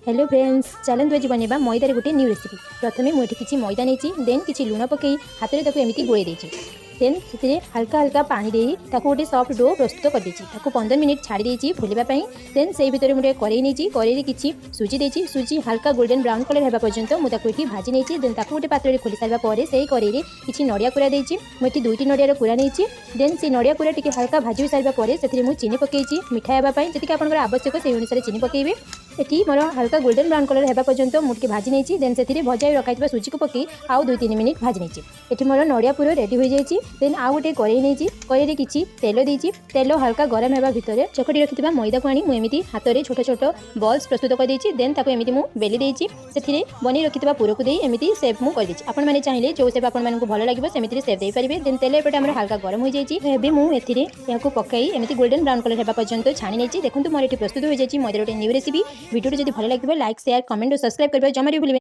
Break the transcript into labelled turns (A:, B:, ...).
A: Hello friends, चलते आज बनवा मैदार गोटे न्यू रेसिपी। प्रथम मुझे किसी मैदा नहीं देन किसी लुण पकई हाथ में एमती गोड़े देती देन से हल्का हल्का पानी दे गोटे सॉफ्ट डो प्रस्तुत कर देती 15 मिनिट छाड़ी फुलवाई। देन से भर मुझे कड़े नहीं कड़े किसी सुजी देती सुजी हल्का गोल्डन ब्राउन कलर होगा पर्यंत मुझे भाजी नहीं देन गोटे पात्र खोली सारापर से कड़े किसी नड़िया कूरा देती मुझे 2टी नड़ियार कूरा नहीं देन से नड़िया कूरा टी हल्का भाजी सारापर से चीनी पकई मिठा होगापी जी आप आवश्यक से अनुसार चीनी पकईबे। ये मोर हल्का गोल्डन ब्राउन कलर होगा पर्यंत मुझे भाजी नहीं देन से भजा रखा सुजी को पकई आउ 2-3 मिनिट भाजी नहीं। ये मोर नड़िया पूरा रेडी हो जाए। देन आउ गोटे कड़े नहीं कड़े किसी तेल देती तेल हल्का गरम होगा भितर चकटी रखी मैदा को आनी मुझे हाथ में छोट छोट बल्स प्रस्तुत कर देती देन एमती मुझे बेली देती से बनी रखी पूर को एमती सेप मुझे करदे। आपने चाहिए जो सेप आपको भल लगे सेमती सेप दे पारे। देन तेल एपटे आम हल्का गरम हो जाए मुझे पकई एमती गोल्डन ब्राउन कलर होगा पर्यंत छाणी नहीं। देखो मोर ये प्रस्तुत हो जाए मैदार गोटे न्यू रेसिपी। वीडियो जब भल लगे लाइक शेयर कमेंट और सब्सक्राइब करने जमा भी भूलिए।